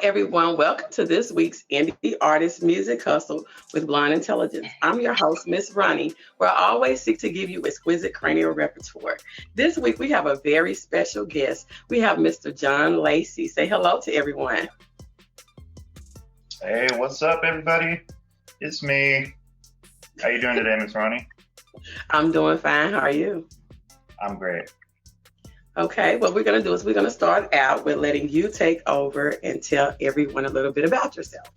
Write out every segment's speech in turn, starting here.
everyone. Welcome to this week's Indie Artist Music Hustle with Blind Intelligence. I'm your host, Miss Roni, where I always seek to give you exquisite cranial repertoire. This week, we have a very special guest. We have Mr. John Lacey. Say hello to everyone. Hey, what's up, everybody? It's me. How you doing today, Miss Roni? I'm doing fine. How are you? I'm great. Okay, what we're going to do is we're going to start out with letting you take over and tell everyone a little bit about yourself.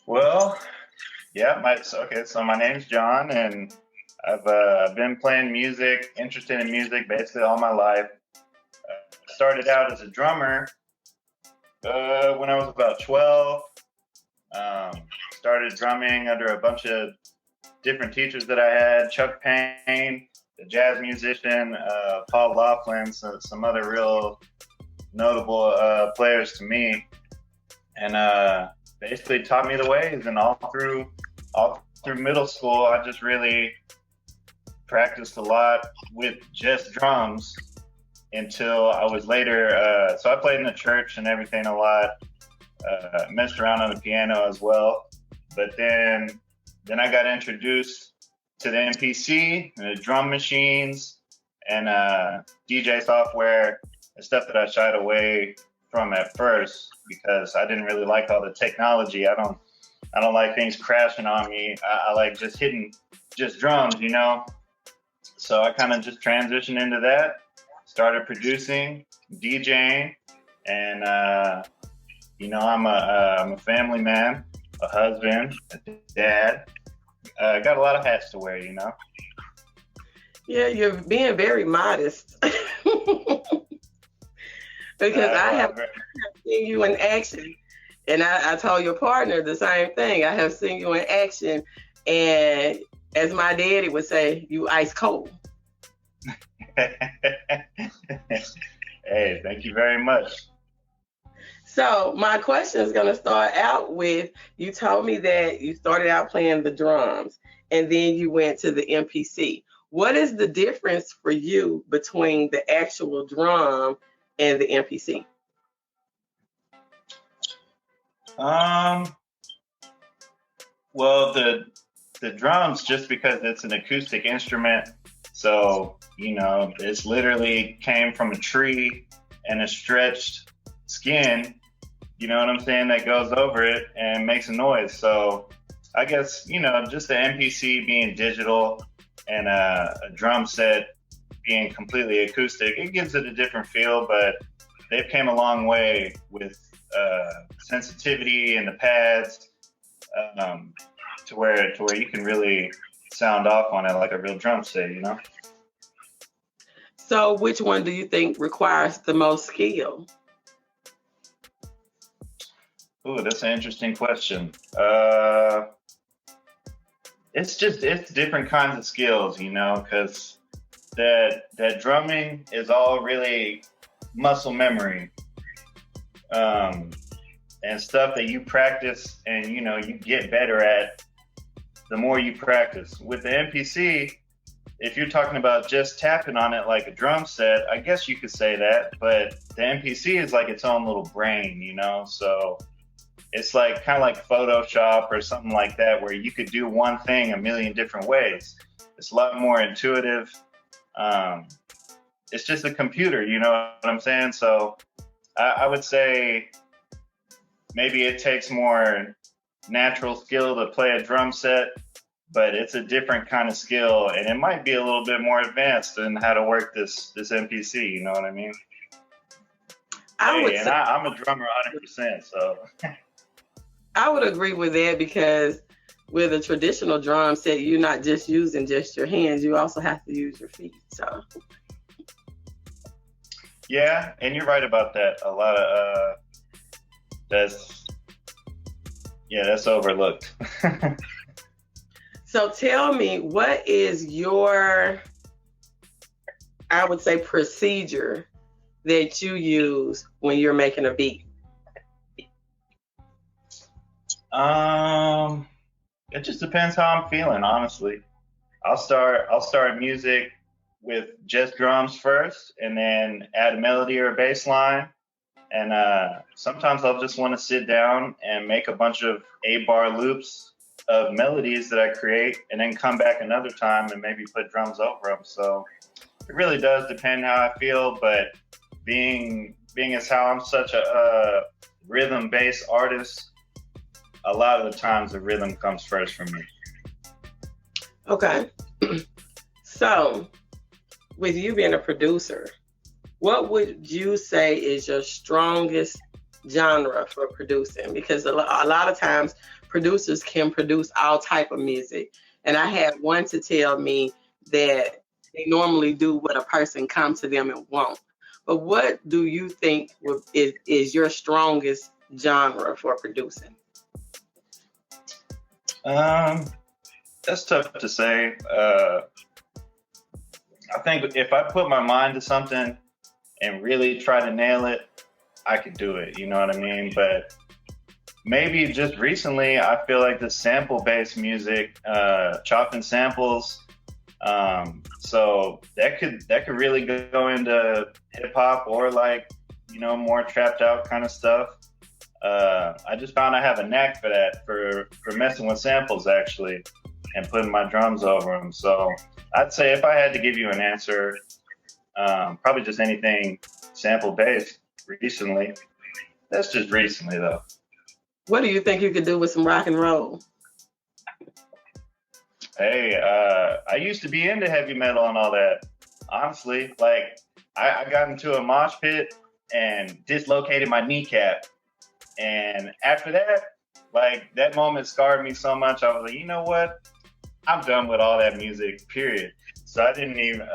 Well, yeah, so my name's John, and I've been playing music, interested in music basically all my life. Started out as a drummer when I was about 12. Started drumming under a bunch of different teachers that I had, Chuck Payne, the jazz musician, Paul Laughlin, some other real notable players to me, and basically taught me the ways. And all through middle school, I just really practiced a lot with just drums until I was later. So I played in the church and everything a lot, messed around on the piano as well. But then I got introduced to the MPC and the drum machines and DJ software and stuff that I shied away from at first because I didn't really like all the technology. I don't like things crashing on me. I like just hitting just drums, you know? So I kind of just transitioned into that, started producing, DJing, and I'm a family man, a husband, a dad. Got a lot of hats to wear, you know? Yeah, you're being very modest. Because I have seen you in action. And I told your partner the same thing. I have seen you in action. And as my daddy would say, you ice cold. Hey, thank you very much. So my question is going to start out with, you told me that you started out playing the drums and then you went to the MPC. What is the difference for you between the actual drum and the MPC? Well, the drums, just because it's an acoustic instrument, so, it's literally came from a tree and a stretched skin, you know what I'm saying, that goes over it and makes a noise. So I guess, just the MPC being digital and a drum set being completely acoustic, it gives it a different feel, but they've came a long way with sensitivity and the pads to where you can really sound off on it like a real drum set, you know? So which one do you think requires the most skill? Ooh, that's an interesting question. It's different kinds of skills, because that drumming is all really muscle memory, and stuff that you practice and, you get better at the more you practice. With the MPC, if you're talking about just tapping on it like a drum set, I guess you could say that, but the MPC is like its own little brain, so it's like kind of like Photoshop or something like that, where you could do one thing a million different ways. It's a lot more intuitive. It's just a computer, you know what I'm saying? So I would say maybe it takes more natural skill to play a drum set, but it's a different kind of skill, and it might be a little bit more advanced in how to work this MPC, you know what I mean? I'm a drummer 100%, so. I would agree with that, because with a traditional drum set, you're not just using just your hands, you also have to use your feet. So yeah, and you're right about that. A lot of that's overlooked. So tell me, what is your, I would say, procedure that you use when you're making a beat? It just depends how I'm feeling, honestly. I'll start music with just drums first, and then add a melody or a bass line, And sometimes I'll just want to sit down and make a bunch of 8-bar loops of melodies that I create, and then come back another time and maybe put drums over them. So it really does depend how I feel, but being as how I'm such a rhythm-based artist, a lot of the times the rhythm comes first for me. Okay. So, with you being a producer, what would you say is your strongest genre for producing? Because a lot of times producers can produce all type of music. And I had one to tell me that they normally do what a person comes to them and want. But what do you think is your strongest genre for producing? That's tough to say. I think if I put my mind to something and really try to nail it, I could do it. You know what I mean? But maybe just recently, I feel like the sample-based music, chopping samples. So that could really go into hip hop or like, you know, more trapped out kind of stuff. I just found I have a knack for that, for messing with samples actually, and putting my drums over them. So I'd say if I had to give you an answer, probably just anything sample based recently. That's just recently though. What do you think you could do with some rock and roll? Hey, I used to be into heavy metal and all that. Honestly, like I got into a mosh pit and dislocated my kneecap. And after that, like that moment scarred me so much. I was like, you know what? I'm done with all that music, period. So I didn't even,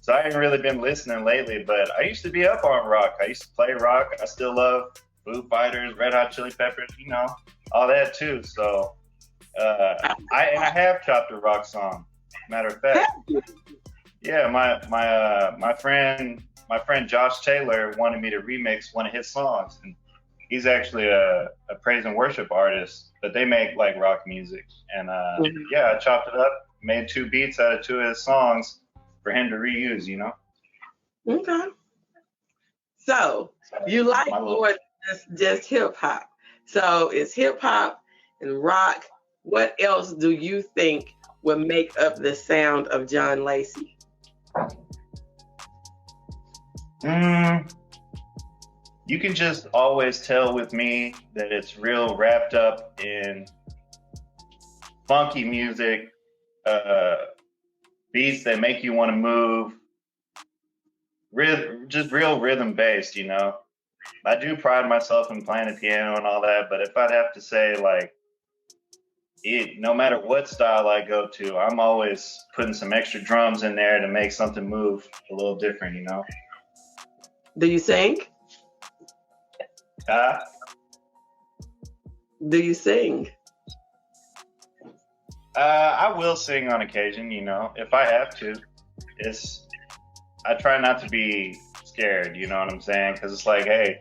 so I ain't really been listening lately, but I used to be up on rock. I used to play rock. I still love Foo Fighters, Red Hot Chili Peppers, you know, all that too. So I have chopped a rock song. Matter of fact, yeah, my friend Josh Taylor wanted me to remix one of his songs, and he's actually a praise and worship artist, but they make like rock music. And yeah, I chopped it up, made 2 beats out of 2 of his songs for him to reuse, you know? Okay. So you like more than just hip hop. So it's hip hop and rock. What else do you think would make up the sound of John Lacey? You can just always tell with me that it's real wrapped up in funky music, beats that make you want to move, just real rhythm based, you know. I do pride myself in playing the piano and all that, but if I'd have to say like, no matter what style I go to, I'm always putting some extra drums in there to make something move a little different, you know. Do you sing? Do you sing? I will sing on occasion, you know, if I have to. I try not to be scared, you know what I'm saying? Because it's like, hey,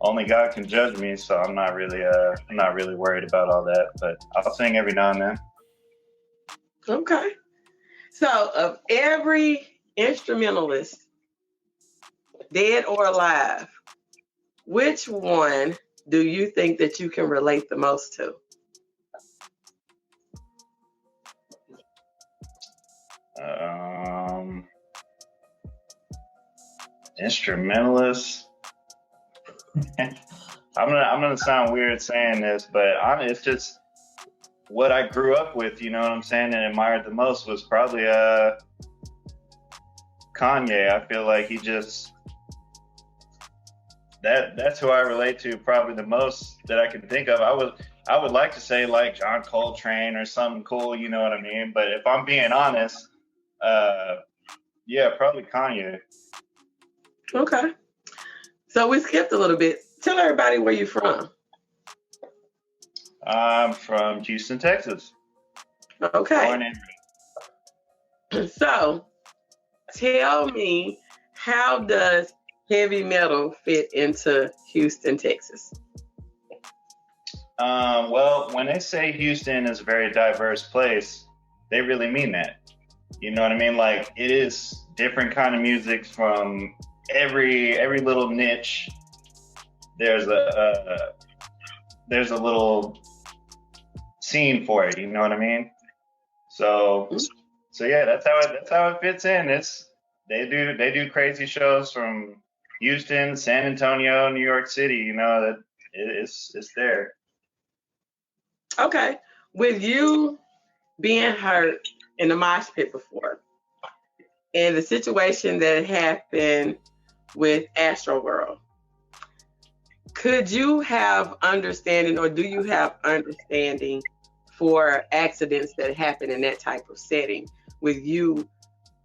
only God can judge me, so I'm not really worried about all that. But I'll sing every now and then. Okay. So, of every instrumentalist, dead or alive, which one do you think that you can relate the most to? Instrumentalist. I'm gonna sound weird saying this, but it's just what I grew up with. You know what I'm saying? And admired the most was probably Kanye. I feel like he just that's who I relate to probably the most that I can think of. I would like to say like John Coltrane or something cool. You know what I mean? But if I'm being honest, yeah, probably Kanye. Okay. So we skipped a little bit. Tell everybody where you're from. I'm from Houston, Texas. Okay. Born and raised. So tell me, how does heavy metal fit into Houston, Texas? Well, when they say Houston is a very diverse place, they really mean that. You know what I mean? Like, it is different kind of music from every little niche there's a little scene for it. You know what I mean? So yeah, that's how it fits in. They do crazy shows from Houston, San Antonio, New York City. You know that it's there. Okay, with you being hurt in the mosh pit before, and the situation that happened with Astro World, could you have understanding, or do you have understanding for accidents that happen in that type of setting, with you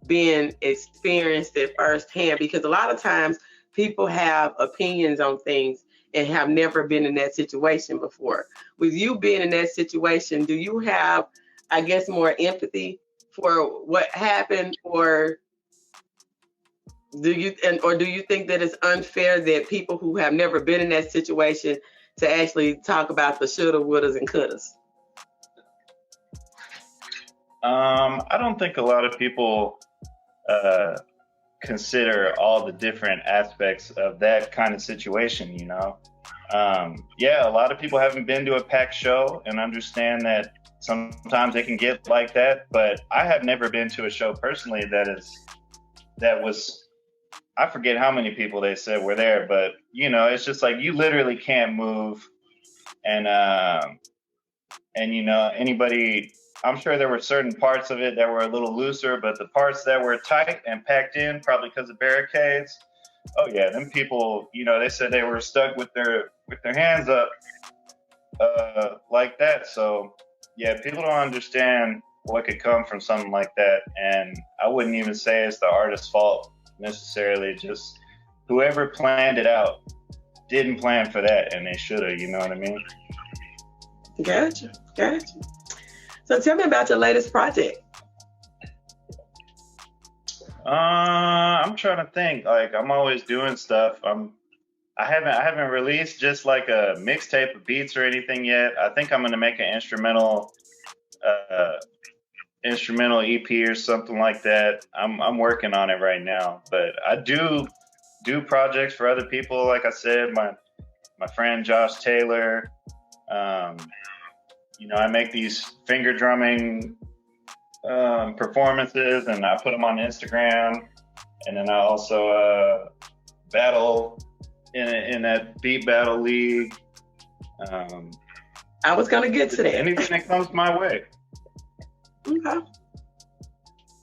being experienced it firsthand? Because a lot of times people have opinions on things and have never been in that situation before. With you being in that situation, do you have, I guess, more empathy for what happened, or do you think that it's unfair that people who have never been in that situation to actually talk about the shoulda, wouldas, and couldas? I don't think a lot of people consider all the different aspects of that kind of situation, you know. Yeah, a lot of people haven't been to a packed show and understand that sometimes it can get like that, but I have never been to a show personally that was, I forget how many people they said were there, but you know, it's just like you literally can't move, and you know, anybody, I'm sure there were certain parts of it that were a little looser, but the parts that were tight and packed in, probably because of barricades, oh yeah, them people, you know, they said they were stuck with their hands up like that. So yeah, people don't understand what could come from something like that, and I wouldn't even say it's the artist's fault necessarily. Just whoever planned it out didn't plan for that, and they should have. You know what I mean? Gotcha. So tell me about your latest project. I'm trying to think. Like, I'm always doing stuff. I haven't released just like a mixtape of beats or anything yet. I think I'm gonna make an instrumental EP or something like that. I'm working on it right now, but I do projects for other people. Like I said, my friend Josh Taylor. You know, I make these finger drumming performances, and I put them on Instagram, and then I also battle in that beat battle league. I was gonna get to that. Anything that comes my way. Okay.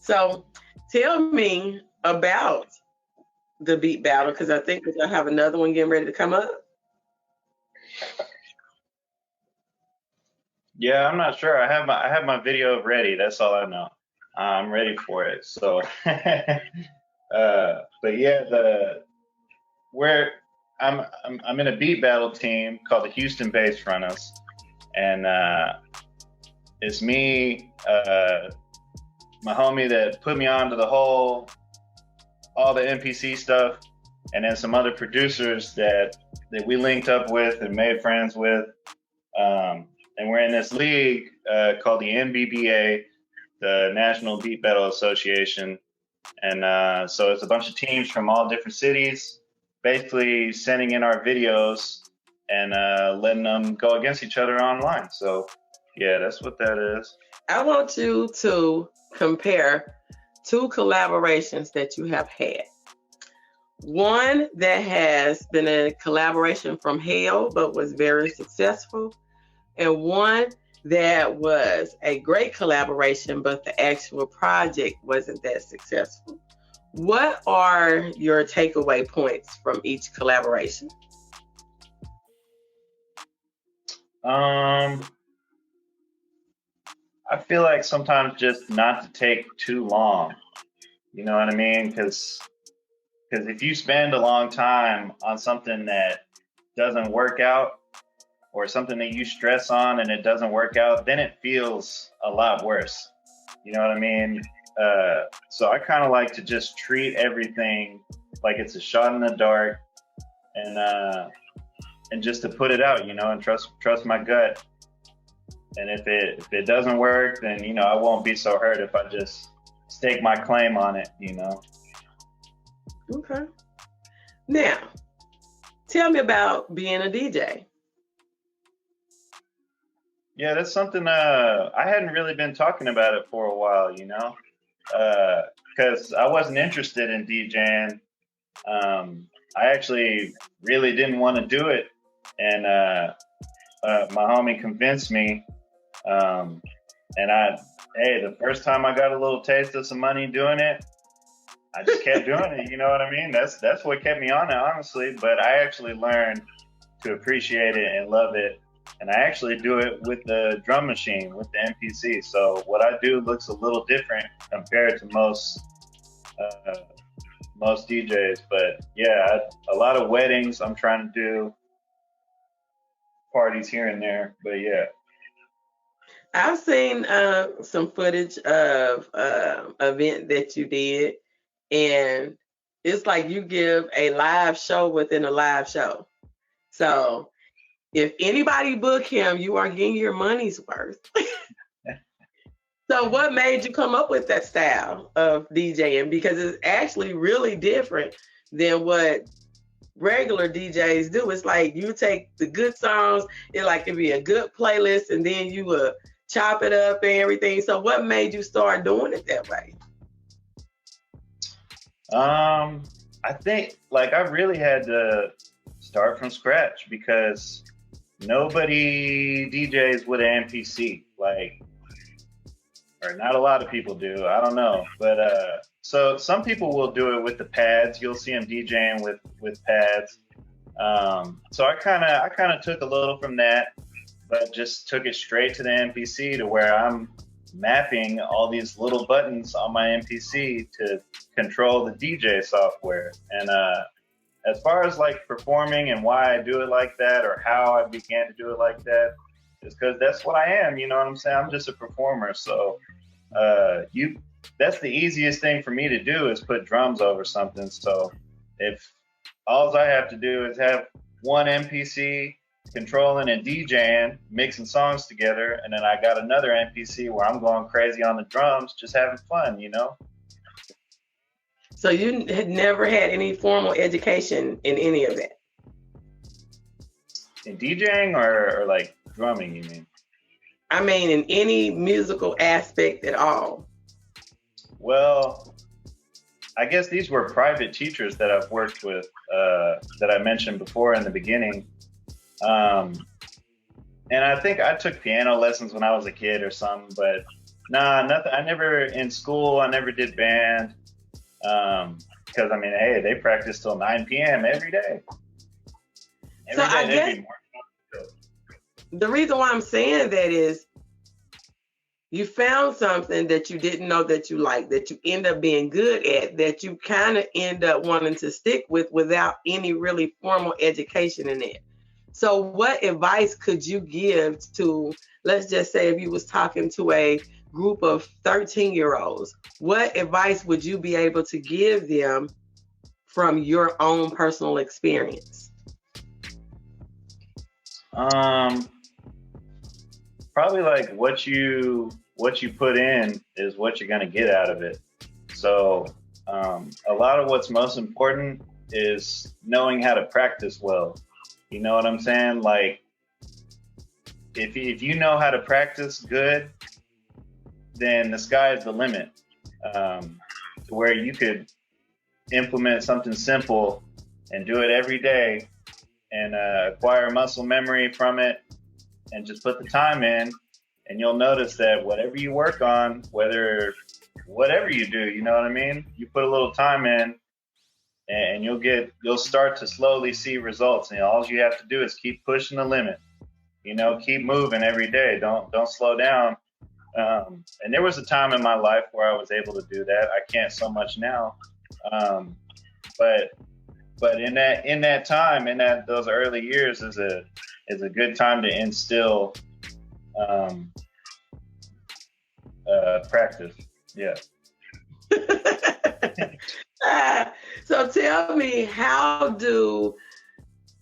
So tell me about the beat battle, because I think that I have another one getting ready to come up. Yeah, I'm not sure. I have my video ready. That's all I know. I'm ready for it. So, but yeah, I'm in a beat battle team called the Houston Bass Runners, and it's me, my homie that put me onto all the MPC stuff, and then some other producers that we linked up with and made friends with. And we're in this league called the NBBA, the National Beat Battle Association. And so it's a bunch of teams from all different cities, basically sending in our videos and letting them go against each other online. So yeah, that's what that is. I want you to compare two collaborations that you have had. One that has been a collaboration from hell but was very successful, and one that was a great collaboration but the actual project wasn't that successful. What are your takeaway points from each collaboration? I feel like sometimes just not to take too long. You know what I mean? Because if you spend a long time on something that doesn't work out, or something that you stress on and it doesn't work out, then it feels a lot worse. You know what I mean? So I kind of like to just treat everything like it's a shot in the dark, and just to put it out, you know, and trust my gut. And if it doesn't work, then, you know, I won't be so hurt if I just stake my claim on it, you know. Okay. Now, tell me about being a DJ. Yeah, that's something I hadn't really been talking about it for a while, you know, because I wasn't interested in DJing. I actually really didn't want to do it, and my homie convinced me. And hey, the first time I got a little taste of some money doing it, I just kept doing it. You know what I mean? That's what kept me on it, honestly. But I actually learned to appreciate it and love it. And I actually do it with the drum machine, with the MPC. So what I do looks a little different compared to most DJs. But yeah, a lot of weddings I'm trying to do, parties here and there. But yeah. I've seen some footage of event that you did, and it's like you give a live show within a live show. So if anybody book him, you are getting your money's worth. So what made you come up with that style of DJing? Because it's actually really different than what regular DJs do. It's like you take the good songs, it'd be a good playlist, and then you would chop it up and everything. So what made you start doing it that way? I think I really had to start from scratch because nobody DJs with an MPC, or not a lot of people do. I don't know, but so some people will do it with the pads. You'll see them DJing with pads. So I kind of took a little from that, but just took it straight to the MPC to where I'm mapping all these little buttons on my MPC to control the DJ software. And as far as performing and why I do it like that or how I began to do it like that, is because that's what I am. You know what I'm saying? I'm just a performer. So that's the easiest thing for me to do is put drums over something. So if all I have to do is have one MPC controlling and DJing, mixing songs together, and then I got another MPC where I'm going crazy on the drums, just having fun, you know? So you had never had any formal education in any of that? In DJing or drumming, you mean? I mean, in any musical aspect at all? Well, I guess these were private teachers that I've worked with, that I mentioned before in the beginning. And I think I took piano lessons when I was a kid or something, but nothing. I never, in school, I never did band. Because hey, they practice till 9 p.m. every day. I guess the reason why I'm saying that is you found something that you didn't know that you liked, that you end up being good at, that you kind of end up wanting to stick with without any really formal education in it. So what advice could you give to, let's just say if you was talking to a group of 13-year-olds, what advice would you be able to give them from your own personal experience? Probably what you put in is what you're gonna get out of it. So a lot of what's most important is knowing how to practice well. You know what I'm saying? If you know how to practice good, then the sky is the limit. To where you could implement something simple and do it every day and acquire muscle memory from it and just put the time in, and you'll notice that whatever you work on, whatever you do, you know what I mean? You put a little time in and you'll start to slowly see results, and all you have to do is keep pushing the limit, keep moving every day. Don't slow down. And there was a time in my life where I was able to do that. I can't so much now. But in that time, those early years is a good time to instill practice. Yeah. So tell me, how do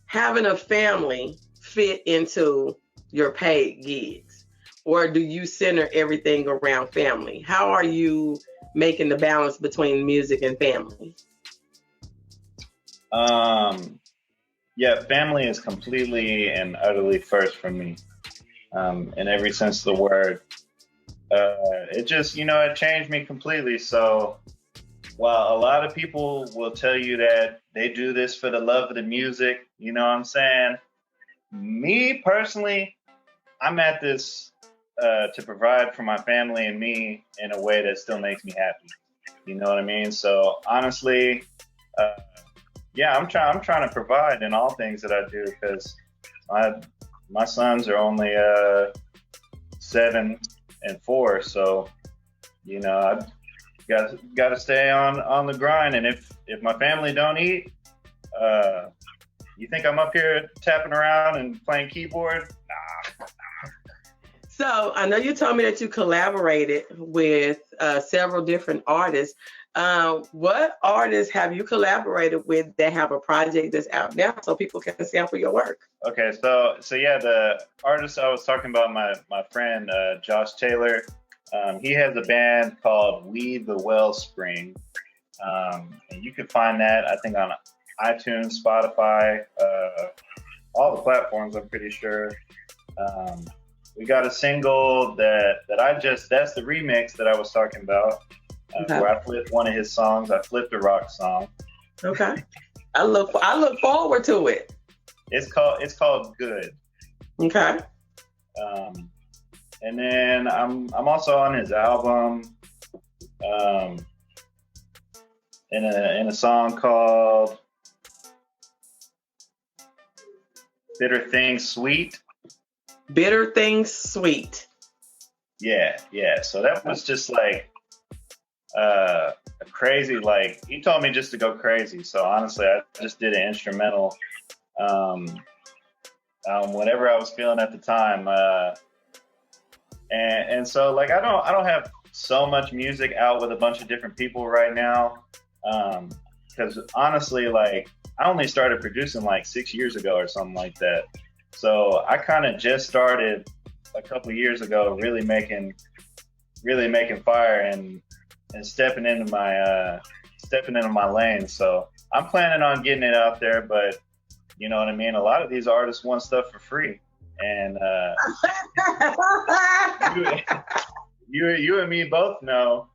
having a family fit into your paid gigs? Or do you center everything around family? How are you making the balance between music and family? Yeah, family is completely and utterly first for me, in every sense of the word. It just, it changed me completely. So while a lot of people will tell you that they do this for the love of the music, you know what I'm saying? Me personally, I'm at this to provide for my family and me in a way that still makes me happy. You know what I mean? So honestly, uh, yeah, I'm trying to provide in all things that I do because my sons are only 7 and 4, so I got to stay on the grind. And if my family don't eat, you think I'm up here tapping around and playing keyboard? Nah. So I know you told me that you collaborated with several different artists. What artists have you collaborated with that have a project that's out now so people can sample your work? Okay, so yeah, the artist I was talking about, my friend Josh Taylor, he has a band called We the Wellspring, and you can find that I think on iTunes, Spotify, all the platforms. I'm pretty sure. We got a single that's the remix that I was talking about, Okay. where I flipped one of his songs. I flipped a rock song. Okay. I look forward to it. It's called Good. Okay. And then I'm also on his album, in a song called Bitter Things Sweet. Bitter Things Sweet. Yeah. So that was just like a crazy, like, he told me just to go crazy. So honestly, I just did an instrumental, whatever I was feeling at the time. And so like, I don't have so much music out with a bunch of different people right now. Cause honestly, like, I only started producing like 6 years ago or something like that. So I kind of just started a couple of years ago, really making fire and stepping into my lane. So I'm planning on getting it out there, but you know what I mean? A lot of these artists want stuff for free, and you and me both know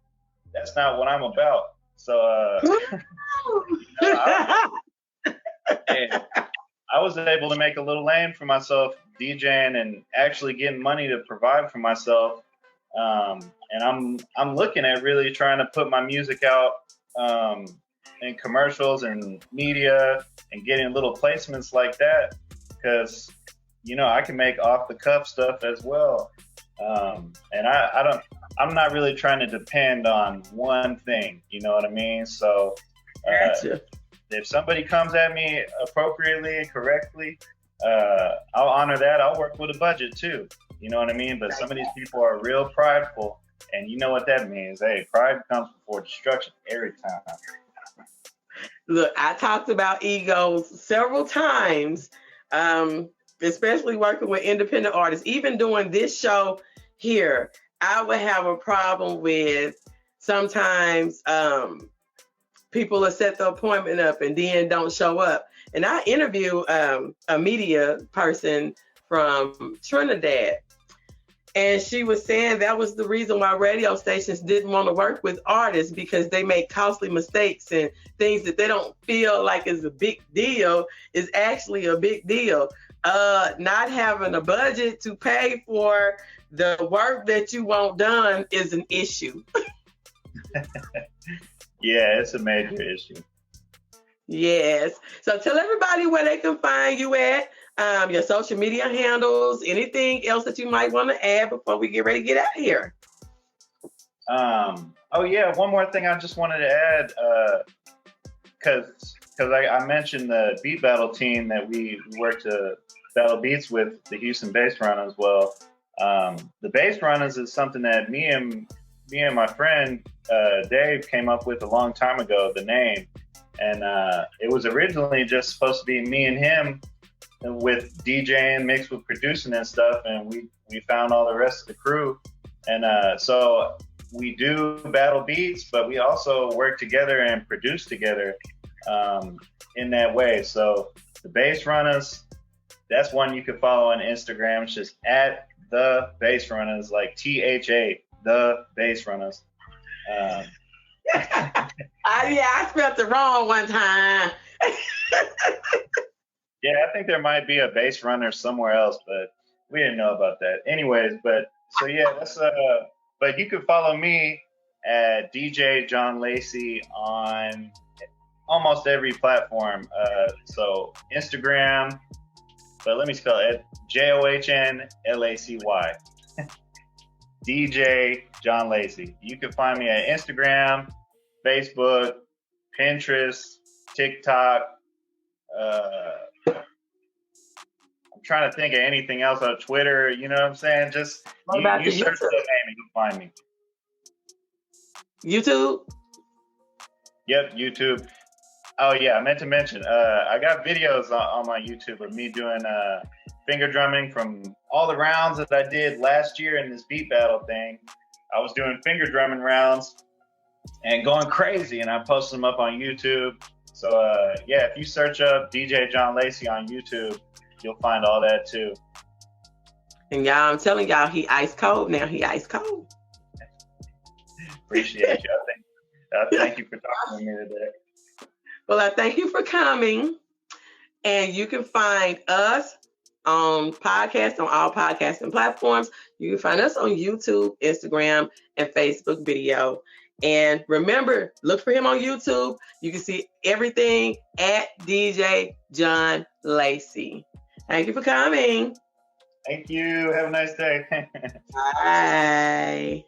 that's not what I'm about. So I was able to make a little lane for myself DJing and actually getting money to provide for myself. And I'm looking at really trying to put my music out in commercials and media and getting little placements like that, because I can make off the cuff stuff as well. And I'm not really trying to depend on one thing. You know what I mean? So Gotcha. If somebody comes at me appropriately and correctly, I'll honor that. I'll work with a budget too. You know what I mean? But some of these people are real prideful, and you know what that means. Hey, pride comes before destruction every time. Look, I talked about egos several times, especially working with independent artists. Even doing this show here, I would have a problem with sometimes people will set the appointment up and then don't show up. And I interviewed a media person from Trinidad, and she was saying that was the reason why radio stations didn't want to work with artists, because they make costly mistakes and things that they don't feel like is a big deal is actually a big deal. Not having a budget to pay for the work that you want done is an issue. Yeah, it's a major issue. Yes. So tell everybody where they can find you at, your social media handles, anything else that you might want to add before we get ready to get out of here. Oh yeah, one more thing I just wanted to add, because I mentioned the beat battle team that we work to battle beats with, the Houston Bass Runners. Well, the Bass Runners is something that me and my friend Dave came up with a long time ago, the name. And it was originally just supposed to be me and him with DJing mixed with producing and stuff. And we found all the rest of the crew. And so we do battle beats, but we also work together and produce together in that way. So The Bass Runners, that's one you can follow on Instagram. It's just at the Bass Runners, like THA, the Bass Runners. I spelled it wrong one time. Yeah, I think there might be a Bass Runner somewhere else, but we didn't know about that. Anyways, so yeah, that's but you can follow me at DJ John Lacey on almost every platform. So Instagram, but let me spell it, JOHNLACY. DJ John Lacey. You can find me at Instagram, Facebook, Pinterest, TikTok. I'm trying to think of anything else on Twitter. You know what I'm saying? Just you search that name and you'll find me. YouTube? Yep, YouTube. Oh yeah, I meant to mention, I got videos on my YouTube of me doing finger drumming from all the rounds that I did last year in this beat battle thing. I was doing finger drumming rounds and going crazy, and I posted them up on YouTube. So yeah, if you search up DJ John Lacey on YouTube, you'll find all that too. And y'all, I'm telling y'all, he ice cold now. He ice cold. Appreciate you. Thank you for talking to me today. Well, I thank you for coming. And you can find us on podcasts, on all podcasting platforms. You can find us on YouTube, Instagram, and Facebook video. And remember, look for him on YouTube. You can see everything at DJ John Lacey. Thank you for coming. Thank you. Have a nice day. Bye.